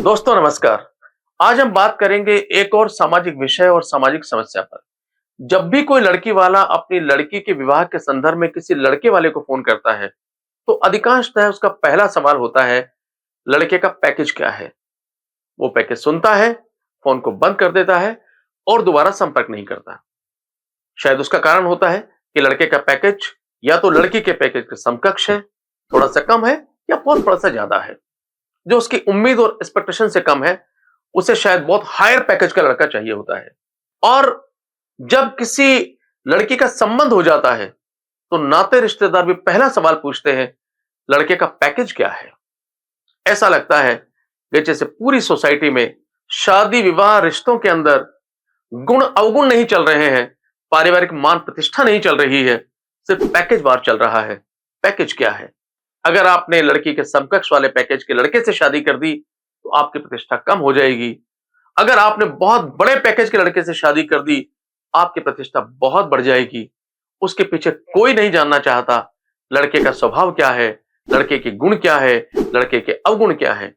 दोस्तों नमस्कार। आज हम बात करेंगे एक और सामाजिक विषय और सामाजिक समस्या पर। जब भी कोई लड़की वाला अपनी लड़की के विवाह के संदर्भ में किसी लड़के वाले को फोन करता है, तो अधिकांशतः उसका पहला सवाल होता है, लड़के का पैकेज क्या है? वो पैकेज सुनता है, फोन को बंद कर देता है और दोबारा संपर्क नहीं करता। शायद उसका कारण होता है कि लड़के का पैकेज या तो लड़की के पैकेज के समकक्ष है, थोड़ा सा कम है या बहुत थोड़ा सा ज्यादा है। जो उसकी उम्मीद और एक्सपेक्टेशन से कम है, उसे शायद बहुत हायर पैकेज का लड़का चाहिए होता है। और जब किसी लड़की का संबंध हो जाता है, तो नाते रिश्तेदार भी पहला सवाल पूछते हैं, लड़के का पैकेज क्या है? ऐसा लगता है कि जैसे पूरी सोसाइटी में शादी विवाह रिश्तों के अंदर गुण अवगुण नहीं चल रहे हैं, पारिवारिक मान प्रतिष्ठा नहीं चल रही है, सिर्फ पैकेज वार चल रहा है। पैकेज क्या है? अगर आपने लड़की के समकक्ष वाले पैकेज के लड़के से शादी कर दी, तो आपकी प्रतिष्ठा कम हो जाएगी। अगर आपने बहुत बड़े पैकेज के लड़के से शादी कर दी, आपकी प्रतिष्ठा बहुत बढ़ जाएगी। उसके पीछे कोई नहीं जानना चाहता, लड़के का स्वभाव क्या है, लड़के के गुण क्या है, लड़के के अवगुण क्या है,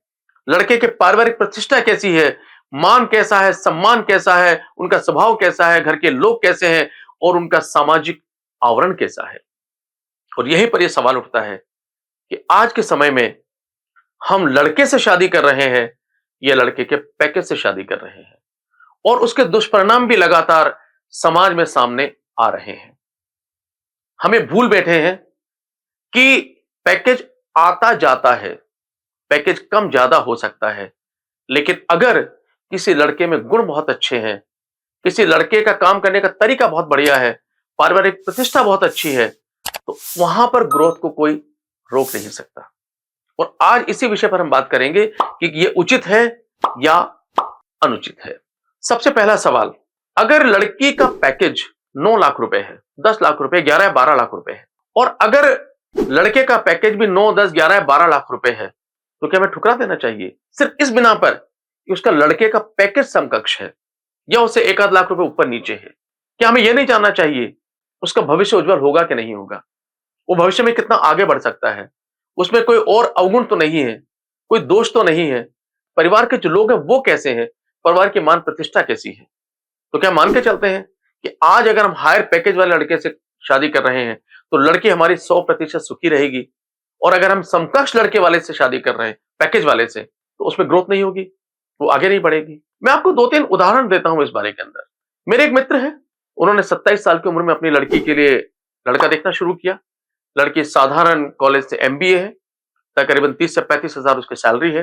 लड़के के पारिवारिक प्रतिष्ठा कैसी है, मान कैसा है, सम्मान कैसा है, उनका स्वभाव कैसा है, घर के लोग कैसे हैं और उनका सामाजिक आवरण कैसा है। और यहीं पर यह सवाल उठता है कि आज के समय में हम लड़के से शादी कर रहे हैं या लड़के के पैकेज से शादी कर रहे हैं, और उसके दुष्परिणाम भी लगातार समाज में सामने आ रहे हैं। हमें भूल बैठे हैं कि पैकेज आता जाता है, पैकेज कम ज्यादा हो सकता है, लेकिन अगर किसी लड़के में गुण बहुत अच्छे हैं, किसी लड़के का काम करने का तरीका बहुत बढ़िया है, पारिवारिक प्रतिष्ठा बहुत अच्छी है, तो वहां पर ग्रोथ को कोई रोक नहीं सकता। और आज इसी विषय पर हम बात करेंगे कि ये उचित है या अनुचित है। सबसे पहला सवाल, अगर लड़की का पैकेज 9 लाख रुपए है, 10 लाख रुपए, 11 12 लाख रुपए है, और अगर लड़के का पैकेज भी 9 10 11 12 लाख रुपए है, तो क्या हमें ठुकरा देना चाहिए सिर्फ इस बिना पर कि उसका लड़के का पैकेज समकक्ष है या उसे 1 आध लाख रुपए ऊपर नीचे है? क्या हमें यह नहीं जानना चाहिए उसका भविष्य उज्जवल होगा कि नहीं होगा, वो भविष्य में कितना आगे बढ़ सकता है, उसमें कोई और अवगुण तो नहीं है, कोई दोष तो नहीं है, परिवार के जो लोग हैं वो कैसे हैं, परिवार की मान प्रतिष्ठा कैसी है? तो क्या मान के चलते हैं कि आज अगर हम हायर पैकेज वाले लड़के से शादी कर रहे हैं, तो लड़की हमारी 100% सुखी रहेगी, और अगर हम समकक्ष लड़के वाले से शादी कर रहे हैं, पैकेज वाले से, तो उसमें ग्रोथ नहीं होगी, वो आगे नहीं बढ़ेगी। मैं आपको 2-3 उदाहरण देता हूं इस बारे के अंदर। मेरे एक मित्र हैं, उन्होंने 27 साल की उम्र में अपनी लड़की के लिए लड़का देखना शुरू किया। लड़की साधारण कॉलेज से एमबीए है, तकरीबन 30 से 35 हजार उसकी सैलरी है,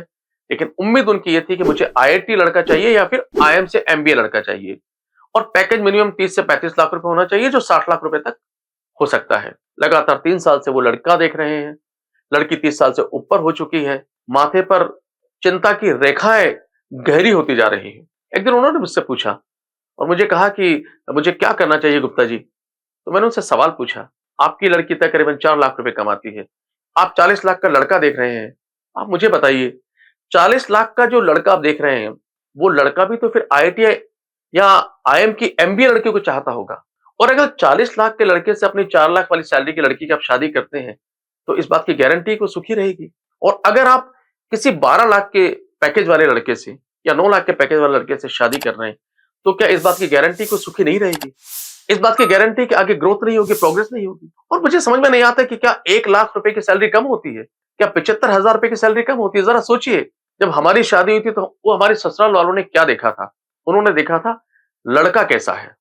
लेकिन उम्मीद उनकी ये थी कि मुझे आईआईटी लड़का चाहिए या फिर आईएम से एमबीए लड़का चाहिए, और पैकेज मिनिमम 30 से 35 लाख रुपए होना चाहिए, जो 60 लाख रुपए तक हो सकता है। लगातार 3 साल से वो लड़का देख रहे हैं। लड़की 30 साल से ऊपर हो चुकी है, माथे पर चिंता की रेखाएं गहरी होती जा रही है। एक दिन उन्होंने मुझसे पूछा और मुझे कहा कि मुझे क्या करना चाहिए गुप्ता जी? तो मैंने उनसे सवाल पूछा, आपकी लड़की तकरीबन 4 लाख रुपए कमाती है, आप 40 लाख का लड़का देख रहे हैं, आप मुझे बताइए, 40 लाख का जो लड़का आप देख रहे हैं, वो लड़का भी तो फिर आईआईटी या आईएम की एमबीए लड़की को चाहता होगा। और अगर 40 लाख के लड़के से अपनी 4 लाख वाली सैलरी की लड़की की आप शादी करते हैं, तो इस बात की गारंटी को सुखी रहेगी। और अगर आप किसी 12 लाख के पैकेज वाले लड़के से या 9 लाख के पैकेज वाले लड़के से शादी कर रहे हैं, तो क्या इस बात की गारंटी को सुखी नहीं रहेगी? इस बात की गारंटी कि आगे ग्रोथ नहीं होगी, प्रोग्रेस नहीं होगी। और मुझे समझ में नहीं आता कि क्या 1 लाख रुपए की सैलरी कम होती है? क्या 75,000 रुपए की सैलरी कम होती है? जरा सोचिए, जब हमारी शादी हुई थी तो वो हमारे ससुराल वालों ने क्या देखा था? उन्होंने देखा था लड़का कैसा है,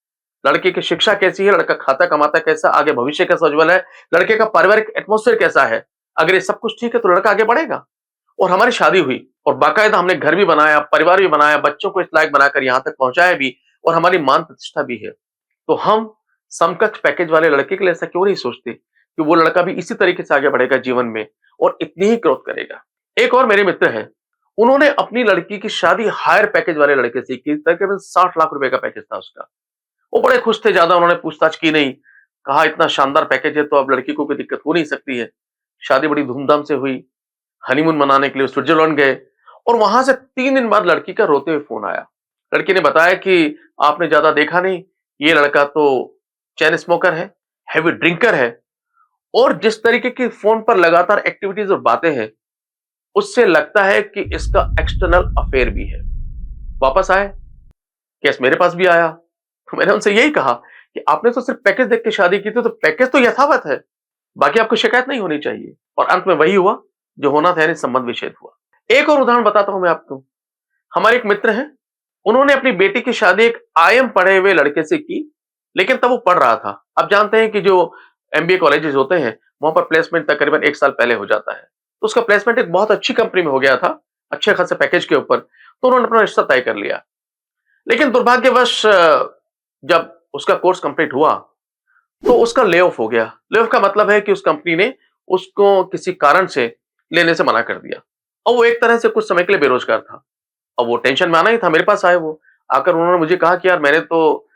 लड़के की शिक्षा कैसी है, लड़का खाता कमाता कैसा, आगे भविष्य कैसा उज्जवल है, लड़के का पारिवारिक एटमॉस्फेयर कैसा है। अगर ये सब कुछ ठीक है तो लड़का आगे बढ़ेगा। और हमारी शादी हुई और बाकायदा हमने घर भी बनाया, परिवार भी बनाया, बच्चों को इस लायक बनाकर यहां तक पहुंचाया भी, और हमारी मान प्रतिष्ठा भी है। तो हम समकक्ष पैकेज वाले लड़के के लिए ऐसा क्यों नहीं सोचते कि वो लड़का भी इसी तरीके से आगे बढ़ेगा जीवन में और इतनी ही ग्रोथ करेगा? एक और मेरे मित्र हैं, उन्होंने अपनी लड़की की शादी हायर पैकेज वाले लड़के से की, तकरीबन 60 लाख रुपए का पैकेज था उसका। वो बड़े खुश थे, ज्यादा उन्होंने पूछताछ की नहीं, कहा इतना शानदार पैकेज है तो अब लड़की को कोई दिक्कत हो नहीं सकती है। शादी बड़ी धूमधाम से हुई, हनीमून मनाने के लिए स्विट्जरलैंड गए, और वहां से 3 दिन बाद लड़की का रोते हुए फोन आया। लड़की ने बताया कि आपने ज्यादा देखा नहीं, ये लड़का तो चैन स्मोकर है, हैवी ड्रिंकर है, और जिस तरीके की फोन पर लगातार एक्टिविटीज और बातें हैं, उससे लगता है कि इसका एक्सटर्नल अफेयर भी है। वापस आए, केस मेरे पास भी आया, तो मैंने उनसे यही कहा कि आपने तो सिर्फ पैकेज देख के शादी की थी, तो पैकेज तो यथावत है, बाकी आपको शिकायत नहीं होनी चाहिए। और अंत में वही हुआ जो होना था, यानी संबंध विच्छेद हुआ। एक और उदाहरण बताता हूं मैं आपको। हमारे एक मित्र हैं, उन्होंने अपनी बेटी की शादी एक आईएम पढ़े हुए लड़के से की, लेकिन तब वो पढ़ रहा था। आप जानते हैं कि जो एमबीए कॉलेजेस होते हैं, वहां पर प्लेसमेंट तकरीबन 1 साल पहले हो जाता है। तो उसका प्लेसमेंट एक बहुत अच्छी कंपनी में हो गया था, अच्छे खासे पैकेज के ऊपर, तो उन्होंने अपना रिश्ता तय कर लिया। लेकिन दुर्भाग्यवश जब उसका कोर्स कंप्लीट हुआ, तो उसका ले ऑफ हो गया। ले ऑफ का मतलब है कि उस कंपनी ने उसको किसी कारण से लेने से मना कर दिया, और वो एक तरह से कुछ समय के लिए बेरोजगार था। अब वो टेंशन में आना ही था, मेरे पास आए वो। आकर उन्होंने मुझे कहा कि यार मैंने तो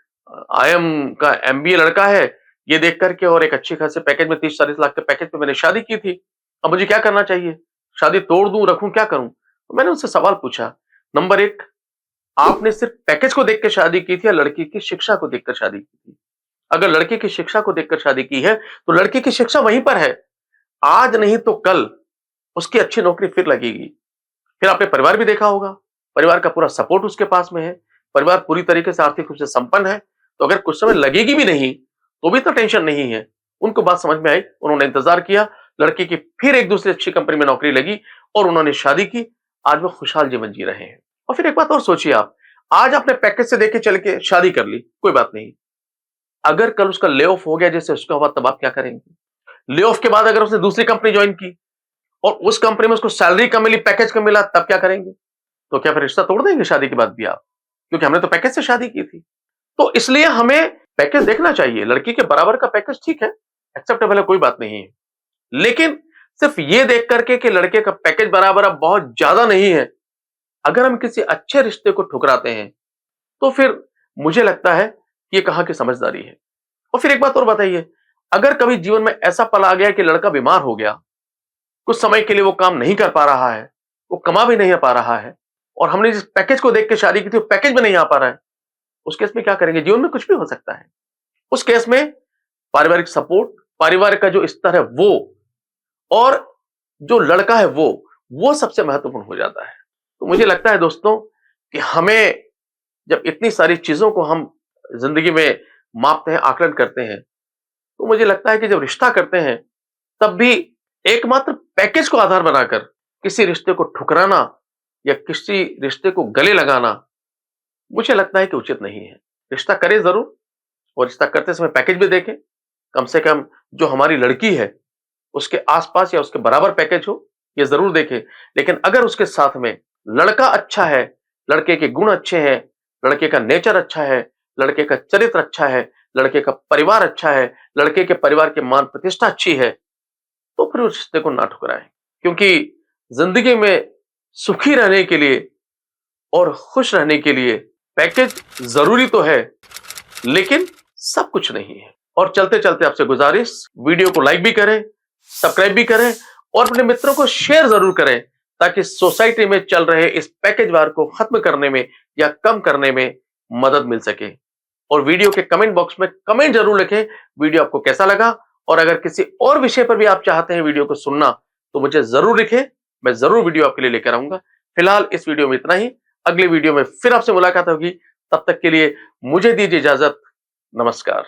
आईएम का एमबीए लड़का है, ये देख कर के और एक अच्छी खासे पैकेज में 30-40 लाख के पैकेज पे मैंने शादी की थी। अब मुझे क्या करना चाहिए? शादी तोड़ दूँ, रखूँ, क्या करूँ? तो मैंने उनसे सवाल पूछा। नंबर 1, आपने सिर्फ पैकेज को देख के शादी की थी या लड़की की शिक्षा को देखकर शादी की थी? अगर लड़के की शिक्षा को देखकर शादी की है, तो लड़की की शिक्षा वहीं पर है। आज नहीं तो कल उसकी अच्छी नौकरी फिर लगेगी। फिर आपने परिवार भी देखा होगा, परिवार का पूरा सपोर्ट उसके पास में है, परिवार पूरी तरीके से आर्थिक रूप से संपन्न है, तो अगर कुछ समय लगेगी भी नहीं, तो भी तो टेंशन नहीं है। उनको बात समझ में आई, उन्होंने इंतजार किया, लड़की की फिर एक दूसरी अच्छी कंपनी में नौकरी लगी और उन्होंने शादी की। आज वो खुशहाल जीवन जी रहे हैं। और फिर एक बात और सोचिए आप, आज आपने पैकेज से देख के चल के शादी कर ली, कोई बात नहीं। अगर कल उसका ले ऑफ हो गया जैसे उसका हुआ, तब आप क्या करेंगे? ले ऑफ के बाद अगर उसने दूसरी कंपनी ज्वाइन की और उस कंपनी में उसको सैलरी कम मिली, पैकेज कम मिला, तब क्या करेंगे? तो क्या फिर रिश्ता तोड़ देंगे शादी के बाद भी आप? क्योंकि हमने तो पैकेज से शादी की थी। तो इसलिए हमें पैकेज देखना चाहिए। लड़की के बराबर का पैकेज ठीक है, एक्सेप्टेबल है, कोई बात नहीं है। लेकिन सिर्फ ये देख करके कि लड़के का पैकेज बराबर अब बहुत ज्यादा नहीं है, अगर हम किसी अच्छे रिश्ते को ठुकराते हैं, तो फिर मुझे लगता है कि ये कहां की समझदारी है। और फिर एक बात और बताइए, अगर कभी जीवन में ऐसा पल आ गया कि लड़का बीमार हो गया, कुछ समय के लिए वो काम नहीं कर पा रहा है, वो कमा भी नहीं पा रहा है, और हमने जिस पैकेज को देख के शादी की थी, वो पैकेज में नहीं आ पा रहा है, उस केस में क्या करेंगे? जीवन में कुछ भी हो सकता है। उस केस में पारिवारिक सपोर्ट, परिवार का जो स्तर है वो, और जो लड़का है वो सबसे महत्वपूर्ण हो जाता है। तो मुझे लगता है दोस्तों कि हमें जब इतनी सारी चीजों को हम जिंदगी में मापते हैं, आकलन करते हैं, तो मुझे लगता है कि जब रिश्ता करते हैं, तब भी एकमात्र पैकेज को आधार बनाकर किसी रिश्ते को ठुकराना या किसी रिश्ते को गले लगाना, मुझे लगता है कि उचित नहीं है। रिश्ता करें जरूर, और रिश्ता करते समय पैकेज भी देखें। कम से कम जो हमारी लड़की है, उसके आसपास या उसके बराबर पैकेज हो, ये जरूर देखें। लेकिन अगर उसके साथ में लड़का अच्छा है, लड़के के गुण अच्छे हैं, लड़के का नेचर अच्छा है, लड़के का चरित्र अच्छा है, लड़के का परिवार अच्छा है, लड़के के परिवार की मान प्रतिष्ठा अच्छी है, तो फिर उस रिश्ते को ना ठुकराएं। क्योंकि जिंदगी में सुखी रहने के लिए और खुश रहने के लिए पैकेज जरूरी तो है, लेकिन सब कुछ नहीं है। और चलते चलते आपसे गुजारिश, वीडियो को लाइक भी करें, सब्सक्राइब भी करें, और अपने मित्रों को शेयर जरूर करें, ताकि सोसाइटी में चल रहे इस पैकेज वार को खत्म करने में या कम करने में मदद मिल सके। और वीडियो के कमेंट बॉक्स में कमेंट जरूर लिखें, वीडियो आपको कैसा लगा, और अगर किसी और विषय पर भी आप चाहते हैं वीडियो को सुनना, तो मुझे जरूर लिखें, मैं जरूर वीडियो आपके लिए लेकर आऊंगा। फिलहाल इस वीडियो में इतना ही, अगली वीडियो में फिर आपसे मुलाकात होगी। तब तक के लिए मुझे दीजिए इजाजत। नमस्कार।